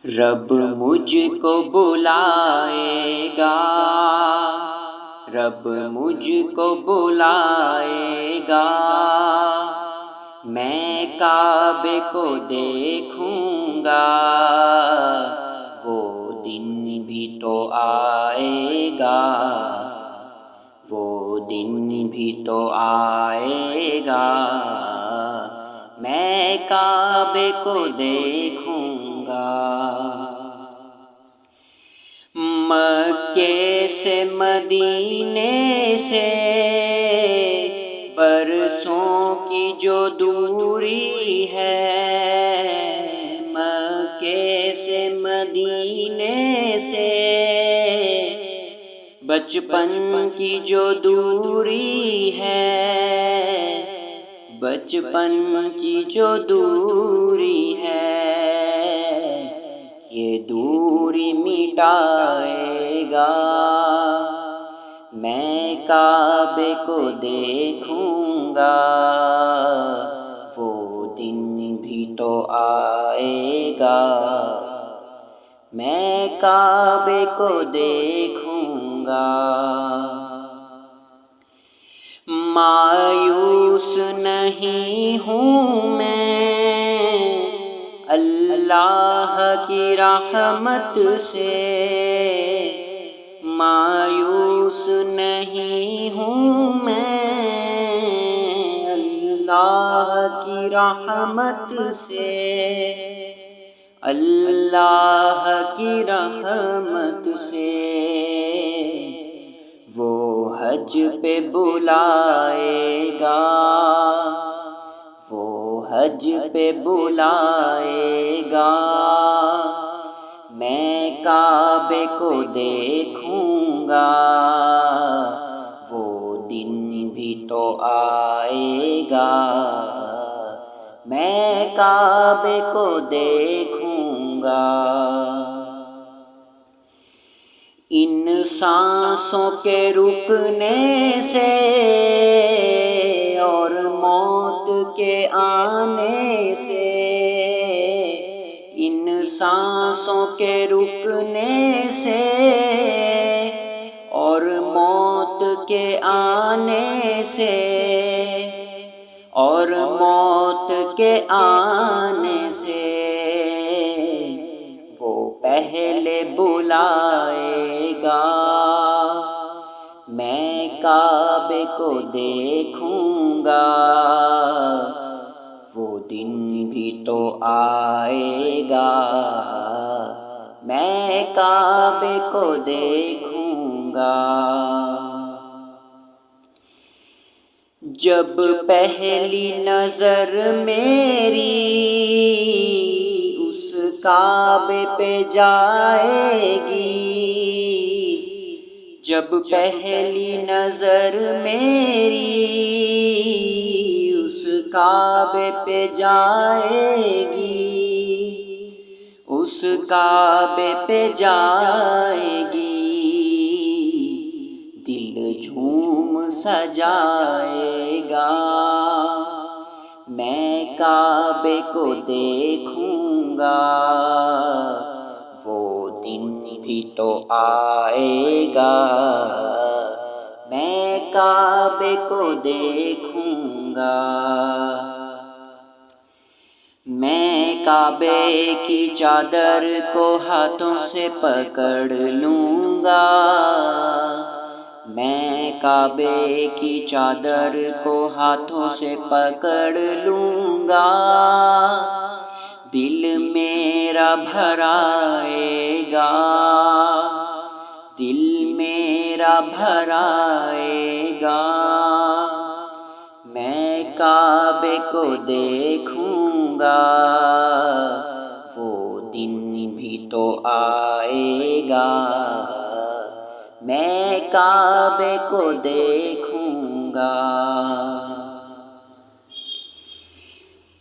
رب مجھ کو بلائے گا، رب مجھ کو بلائے گا، میں کعبے کو دیکھوں گا، وہ دن بھی تو آئے گا، وہ دن بھی تو آئے گا، میں کعبے کو دیکھوں گا۔ مکے سے مدینے سے برسوں کی جو دوری ہے، مکے سے مدینے سے بچپن کی جو دوری ہے، بچپن کی جو دوری ہے، یہ دوری مٹائے گا، میں کعبے کو دیکھوں گا، وہ دن بھی تو آئے گا، میں کعبے کو دیکھوں گا۔ مایوس نہیں ہوں میں اللہ کی رحمت سے، مایوس نہیں ہوں میں اللہ کی رحمت سے، اللہ کی رحمت سے، وہ حج پہ بلائے گا، وہ حج پہ بلائے گا، میں کعبے کو دیکھوں گا، وہ دن بھی تو آئے گا، میں کعبے کو دیکھوں گا۔ ان سانسوں کے رکنے سے اور موت کے آنے سے، ان سانسوں کے رکنے سے اور موت کے آنے سے، اور موت کے آنے سے، وہ پہلے بلائے گا، میں کعبے کو دیکھوں گا، وہ دن بھی تو آئے گا، میں کعبے کو دیکھوں گا۔ جب پہلی نظر میری اس کعبے پہ جائے گی، جب پہلی نظر میری اس کعبے پہ جائے گی، اس کعبے پہ جائے گی، دل جھوم سجائے گا، میں کعبے کو دیکھوں گا، وہ دن بھی تو آئے گا، میں کعبے کو دیکھوں گا۔ میں کعبے کی چادر کو ہاتھوں سے پکڑ لوں گا، میں کعبے کی چادر کو ہاتھوں سے پکڑ لوں گا، دل میرا بھر آئے گا، دل میرا بھر آئے گا، میں کعبے کو دیکھوں گا، وہ دن بھی تو آئے گا، میں کعبے کو دیکھوں گا۔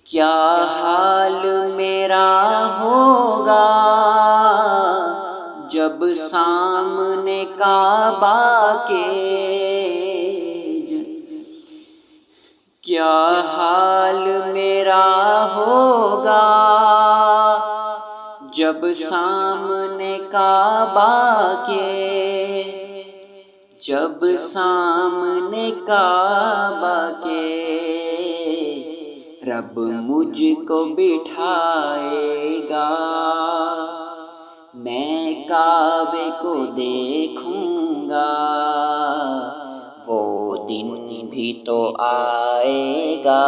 کیا حال میرا ہوگا جب سامنے کعبہ کے، کیا حال میرا ہوگا جب سامنے کعبہ کے، جب سامنے کعبہ کے رب مجھ کو بٹھائے گا، میں کعبے کو دیکھوں گا، وہ دن بھی تو آئے گا،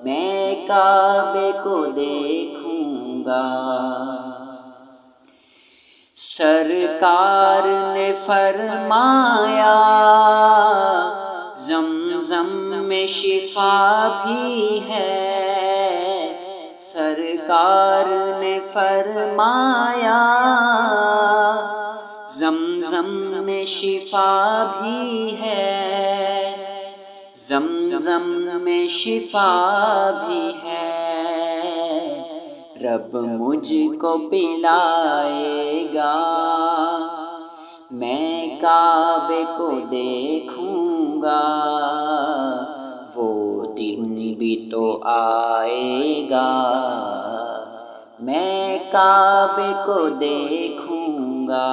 میں کعبے کو دیکھوں گا۔ سرکار نے فرمایا زمزم میں شفا بھی ہے، سرکار نے فرمایا زمزم میں شفا بھی ہے، زمزم میں شفا بھی ہے، رب مجھ کو پلائے گا، میں کعبے کو دیکھوں گا، وہ دن بھی تو آئے گا، میں کعبے کو دیکھوں گا۔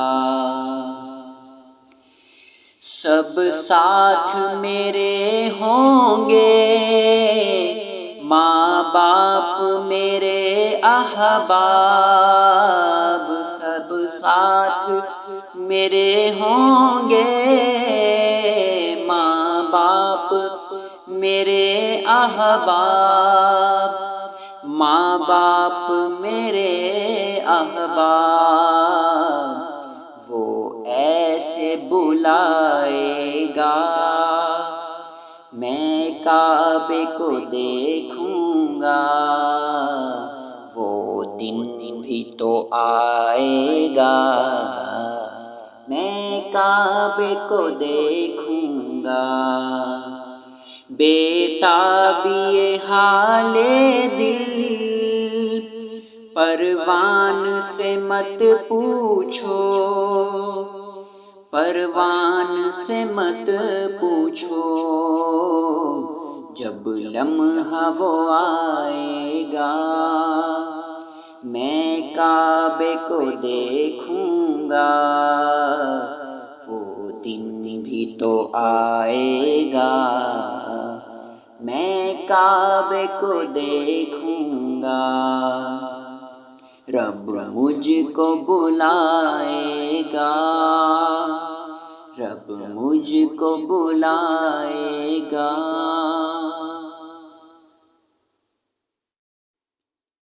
سب ساتھ میرے ہوں گے، ماں باپ میرے احباب، سب ساتھ میرے ہوں گے، ماں باپ میرے احباب، ماں باپ میرے احباب، وہ ایسے بلائے گا، میں کعبے کو دیکھوں گا، وہ دن بھی تو آئے گا، میں کعبے کو دیکھوں گا۔ بےتابی حال دل پروان سے مت پوچھو، پروان سے مت پوچھو، جب لمحہ وہ آئے گا، میں کعبے کو دیکھوں گا، وہ دن بھی تو آئے گا، میں کعبے کو دیکھوں گا، رب مجھ کو بلائے گا، رب مجھ کو بلائے گا۔